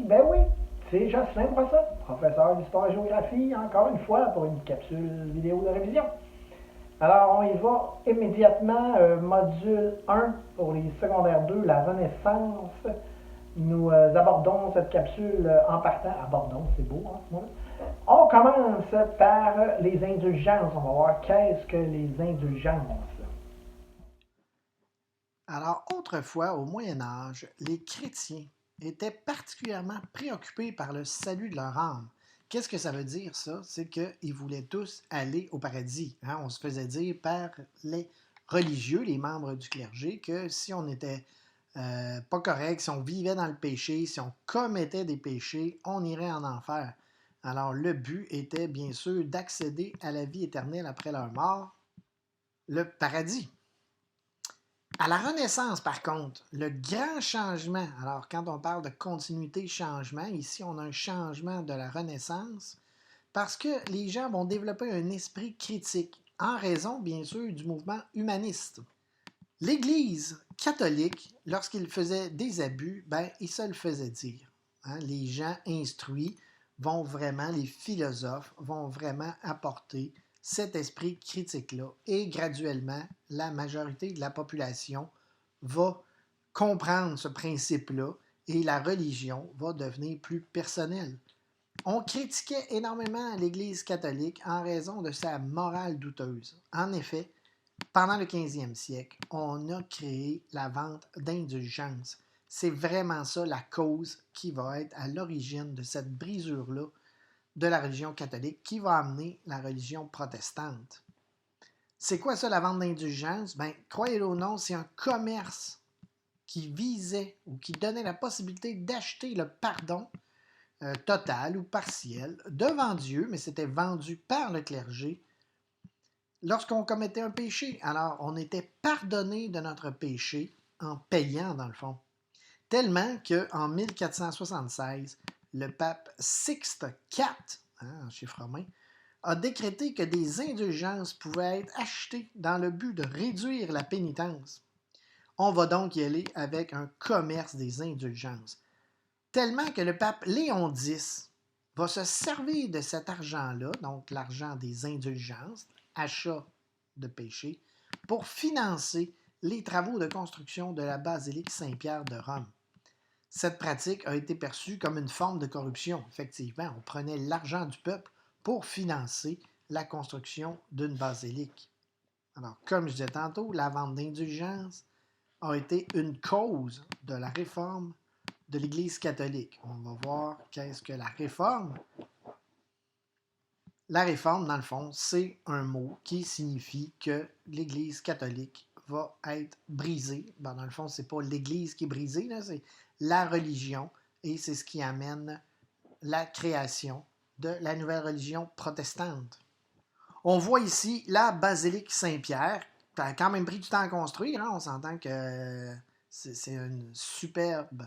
ben oui, c'est Jocelyn Brossat, professeur d'histoire-géographie, encore une fois pour une capsule vidéo de révision. Alors, on y va immédiatement, module 1 pour les secondaires 2, la Renaissance. Nous abordons cette capsule en partant. Abordons, c'est beau, hein, ce mot-là. On commence par les indulgences. On va voir qu'est-ce que les indulgences. Alors, autrefois, au Moyen Âge, les chrétiens étaient particulièrement préoccupés par le salut de leur âme. Qu'est-ce que ça veut dire, ça? C'est qu'ils voulaient tous aller au paradis. Hein? On se faisait dire par les religieux, les membres du clergé, que si on n'était pas correct, si on vivait dans le péché, si on commettait des péchés, on irait en enfer. Alors, le but était bien sûr d'accéder à la vie éternelle après leur mort, le paradis. À la Renaissance, par contre, le grand changement, alors quand on parle de continuité-changement, ici on a un changement de la Renaissance parce que les gens vont développer un esprit critique en raison, bien sûr, du mouvement humaniste. L'Église catholique, lorsqu'il faisait des abus, ben, il se le faisait dire. Hein? Les gens instruits vont vraiment, les philosophes vont vraiment apporter cet esprit critique-là. Et graduellement, la majorité de la population va comprendre ce principe-là et la religion va devenir plus personnelle. On critiquait énormément l'Église catholique en raison de sa morale douteuse. En effet, pendant le 15e siècle, on a créé la vente d'indulgences. C'est vraiment ça la cause qui va être à l'origine de cette brisure-là de la religion catholique qui va amener la religion protestante. C'est quoi ça, la vente d'indulgences? Bien, croyez-le ou non, c'est un commerce qui visait ou qui donnait la possibilité d'acheter le pardon total ou partiel devant Dieu, mais c'était vendu par le clergé lorsqu'on commettait un péché. Alors, on était pardonné de notre péché en payant, dans le fond. Tellement qu'en 1476, le pape Sixte IV, en chiffre romain, a décrété que des indulgences pouvaient être achetées dans le but de réduire la pénitence. On va donc y aller avec un commerce des indulgences. Tellement que le pape Léon X va se servir de cet argent-là, donc l'argent des indulgences, achat de péché, pour financer les travaux de construction de la basilique Saint-Pierre de Rome. Cette pratique a été perçue comme une forme de corruption. Effectivement, on prenait l'argent du peuple pour financer la construction d'une basilique. Alors, comme je disais tantôt, la vente d'indulgences a été une cause de la réforme de l'Église catholique. On va voir qu'est-ce que la réforme. La réforme, dans le fond, c'est un mot qui signifie que l'Église catholique va être brisée. Ben, dans le fond, c'est pas l'Église qui est brisée, là, c'est la religion, et c'est ce qui amène la création de la nouvelle religion protestante. On voit ici la basilique Saint-Pierre. Ça a quand même pris du temps à construire. Hein? On s'entend que c'est une superbe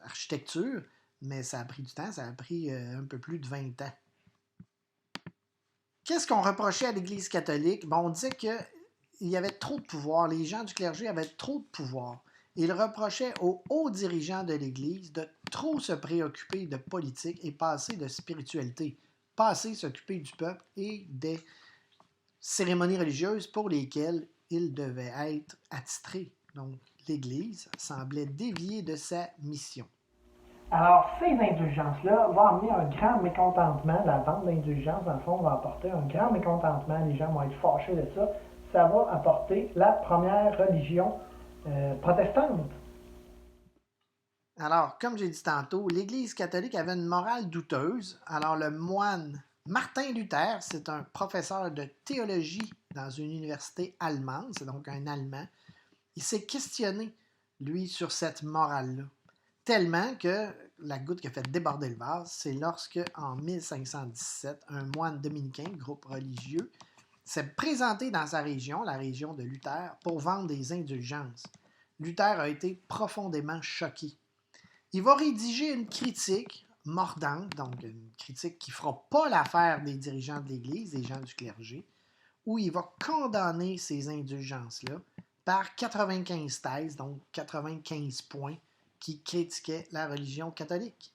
architecture, mais ça a pris du temps. Ça a pris un peu plus de 20 ans. Qu'est-ce qu'on reprochait à l'Église catholique? Bon, on disait qu'il y avait trop de pouvoir. Les gens du clergé avaient trop de pouvoir. Ils reprochaient aux hauts dirigeants de l'Église de trop se préoccuper de politique et passer de spiritualité. Passer s'occuper du peuple et des cérémonies religieuses pour lesquelles ils devaient être attitrés. Donc, l'Église semblait dévier de sa mission. Alors, ces indulgences-là vont amener un grand mécontentement. La vente d'indulgences, dans le fond, va apporter un grand mécontentement. Les gens vont être fâchés de ça. Ça va apporter la première religion protestante. Alors, comme j'ai dit tantôt, l'Église catholique avait une morale douteuse. Alors, le moine Martin Luther, c'est un professeur de théologie dans une université allemande, c'est donc un Allemand. Il s'est questionné, lui, sur cette morale-là. Tellement que la goutte qui a fait déborder le vase, c'est lorsque, en 1517, un moine dominicain, groupe religieux, s'est présenté dans sa région, la région de Luther, pour vendre des indulgences. Luther a été profondément choqué. Il va rédiger une critique mordante, donc une critique qui ne fera pas l'affaire des dirigeants de l'Église, des gens du clergé, où il va condamner ces indulgences-là par 95 thèses, donc 95 points, qui critiquaient la religion catholique.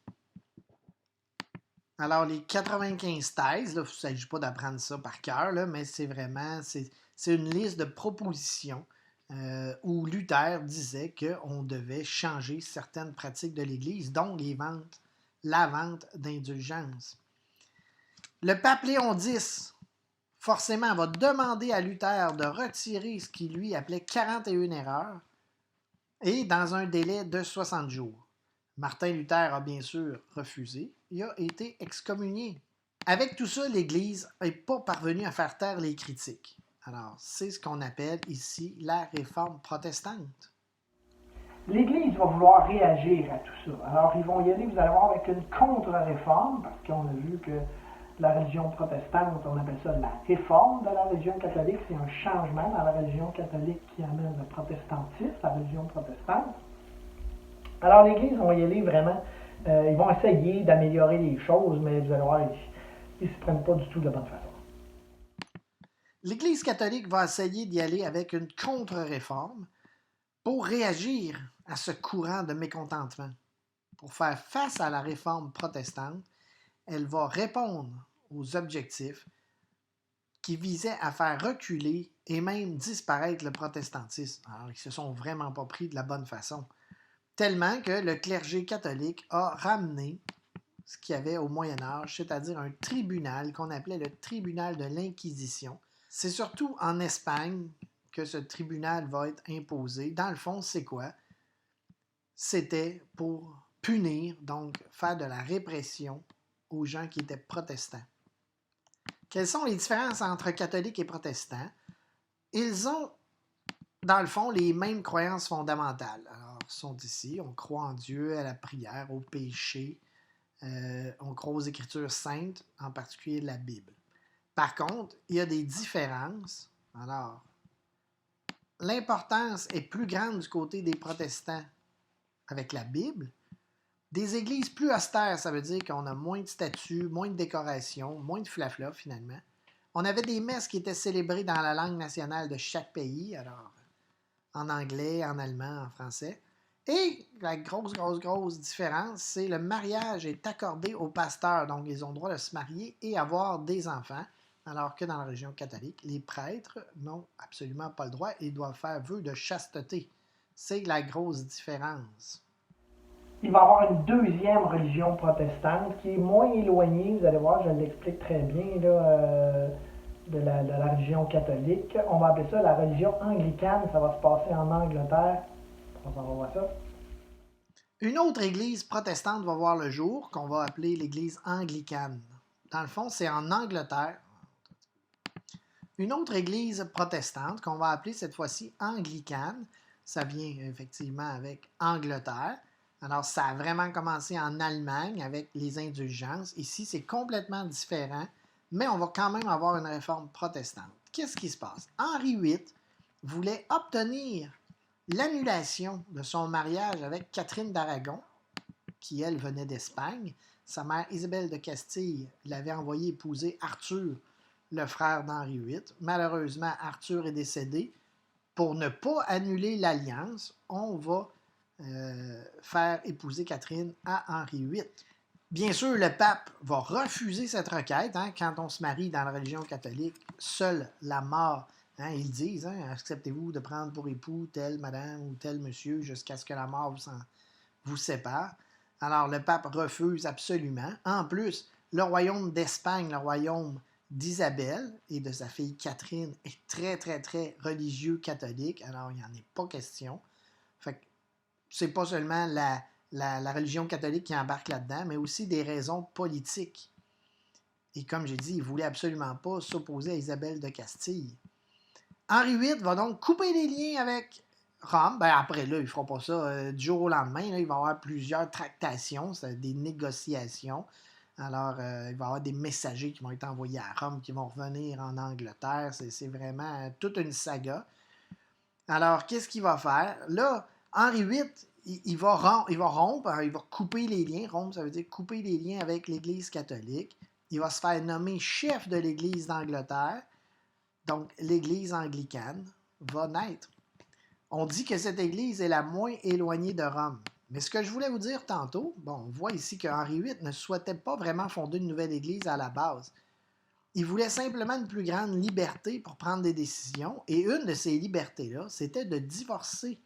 Alors, les 95 thèses, il ne s'agit pas d'apprendre ça par cœur, mais c'est vraiment c'est une liste de propositions où Luther disait qu'on devait changer certaines pratiques de l'Église, dont la vente d'indulgences. Le pape Léon X, forcément, va demander à Luther de retirer ce qu'il lui appelait 41 erreurs et dans un délai de 60 jours. Martin Luther a bien sûr refusé. Il a été excommunié. Avec tout ça, l'Église n'est pas parvenue à faire taire les critiques. Alors, c'est ce qu'on appelle ici la réforme protestante. L'Église va vouloir réagir à tout ça. Alors, ils vont y aller, vous allez voir, avec une contre-réforme, parce qu'on a vu que la religion protestante, on appelle ça la réforme de la religion catholique. C'est un changement dans la religion catholique qui amène le protestantisme, la religion protestante. Alors, l'Église va y aller vraiment, ils vont essayer d'améliorer les choses, mais vous allez voir, ils ne se prennent pas du tout de la bonne façon. L'Église catholique va essayer d'y aller avec une contre-réforme pour réagir à ce courant de mécontentement. Pour faire face à la réforme protestante, elle va répondre aux objectifs qui visaient à faire reculer et même disparaître le protestantisme. Alors, ils ne se sont vraiment pas pris de la bonne façon. Tellement que le clergé catholique a ramené ce qu'il y avait au Moyen Âge, c'est-à-dire un tribunal qu'on appelait le tribunal de l'Inquisition. C'est surtout en Espagne que ce tribunal va être imposé. Dans le fond, c'est quoi? C'était pour punir, donc faire de la répression aux gens qui étaient protestants. Quelles sont les différences entre catholiques et protestants? Ils ont, dans le fond, les mêmes croyances fondamentales. Alors, ils sont ici, on croit en Dieu, à la prière, au péché, on croit aux Écritures saintes, en particulier la Bible. Par contre, il y a des différences. Alors, l'importance est plus grande du côté des protestants avec la Bible. Des églises plus austères, ça veut dire qu'on a moins de statues, moins de décorations, moins de flafla finalement. On avait des messes qui étaient célébrées dans la langue nationale de chaque pays, alors en anglais, en allemand, en français. Et la grosse différence, c'est le mariage est accordé aux pasteurs, donc ils ont le droit de se marier et avoir des enfants, alors que dans la religion catholique, les prêtres n'ont absolument pas le droit et doivent faire vœu de chasteté. C'est la grosse différence. Il va y avoir une deuxième religion protestante qui est moins éloignée, vous allez voir, je l'explique très bien, là, de la religion catholique. On va appeler ça la religion anglicane, ça va se passer en Angleterre. On va voir ça. Une autre église protestante va voir le jour, qu'on va appeler l'église anglicane. Dans le fond, c'est en Angleterre. Une autre église protestante, qu'on va appeler cette fois-ci anglicane, ça vient effectivement avec Angleterre. Alors, ça a vraiment commencé en Allemagne avec les indulgences. Ici, c'est complètement différent, mais on va quand même avoir une réforme protestante. Qu'est-ce qui se passe? Henri VIII voulait obtenir l'annulation de son mariage avec Catherine d'Aragon, qui, elle, venait d'Espagne. Sa mère Isabelle de Castille l'avait envoyé épouser Arthur, le frère d'Henri VIII. Malheureusement, Arthur est décédé. Pour ne pas annuler l'alliance, on va faire épouser Catherine à Henri VIII. Bien sûr, le pape va refuser cette requête. Quand on se marie dans la religion catholique, seule la mort, ils disent, acceptez-vous de prendre pour époux telle madame ou tel monsieur jusqu'à ce que la mort vous sépare. Alors, le pape refuse absolument. En plus, le royaume d'Espagne, le royaume d'Isabelle et de sa fille Catherine est très religieux catholique. Alors, il n'y en est pas question. Fait que c'est pas seulement la religion catholique qui embarque là-dedans, mais aussi des raisons politiques. Et comme j'ai dit, il ne voulait absolument pas s'opposer à Isabelle de Castille. Henri VIII va donc couper les liens avec Rome. Après, là, il ne fera pas ça du jour au lendemain. Là, il va y avoir plusieurs tractations, des négociations. Alors, il va y avoir des messagers qui vont être envoyés à Rome, qui vont revenir en Angleterre. C'est vraiment toute une saga. Alors, qu'est-ce qu'il va faire? Là, Henri VIII, il va rompre, il va couper les liens. Rompre, ça veut dire couper les liens avec l'Église catholique. Il va se faire nommer chef de l'Église d'Angleterre. Donc, l'Église anglicane va naître. On dit que cette Église est la moins éloignée de Rome. Mais ce que je voulais vous dire tantôt, bon, on voit ici que Henri VIII ne souhaitait pas vraiment fonder une nouvelle Église à la base. Il voulait simplement une plus grande liberté pour prendre des décisions, et une de ces libertés-là, c'était de divorcer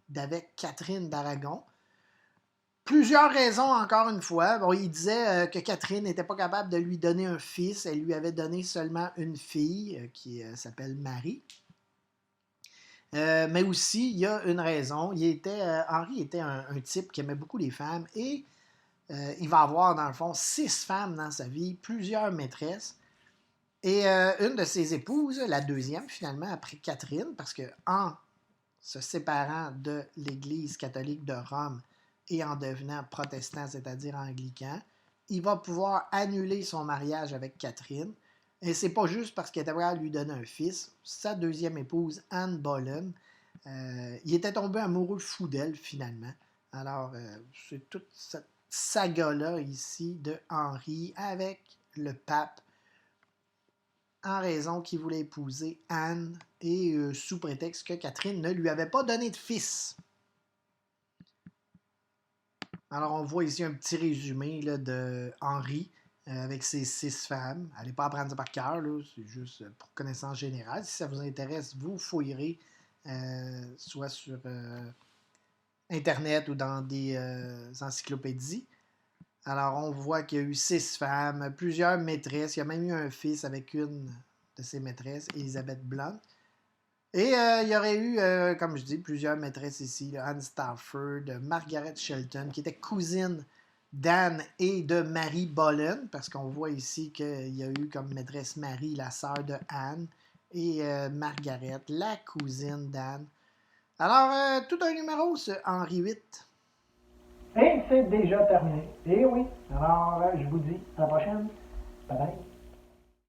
d'avec Catherine d'Aragon. Plusieurs raisons, encore une fois. Bon, il disait que Catherine n'était pas capable de lui donner un fils. Elle lui avait donné seulement une fille qui s'appelle Marie. Mais aussi, il y a une raison. Henri était un type qui aimait beaucoup les femmes et il va avoir, dans le fond, 6 femmes dans sa vie, plusieurs maîtresses. Et une de ses épouses, la deuxième finalement, après Catherine, parce que en se séparant de l'Église catholique de Rome et en devenant protestant, c'est-à-dire anglican, il va pouvoir annuler son mariage avec Catherine. Et c'est pas juste parce qu'il était prêt à lui donner un fils. Sa deuxième épouse, Anne Boleyn, il était tombé amoureux fou d'elle finalement. Alors, c'est toute cette saga-là ici de Henri avec le pape en raison qu'il voulait épouser Anne et sous prétexte que Catherine ne lui avait pas donné de fils. Alors, on voit ici un petit résumé là, de Henri avec ses 6 femmes. Allez pas apprendre ça par cœur, c'est juste pour connaissance générale. Si ça vous intéresse, vous fouillerez soit sur Internet ou dans des encyclopédies. Alors, on voit qu'il y a eu 6 femmes, plusieurs maîtresses. Il y a même eu un fils avec une de ses maîtresses, Elizabeth Blunt. Et il y aurait eu, comme je dis, plusieurs maîtresses ici, là, Anne Stafford, Margaret Shelton, qui était cousine d'Anne et de Marie Boleyn, parce qu'on voit ici qu'il y a eu comme maîtresse Marie, la sœur de Anne, et Margaret, la cousine d'Anne. Alors, tout un numéro, ce Henri VIII. Et c'est déjà terminé. Et oui, alors je vous dis à la prochaine. Bye bye.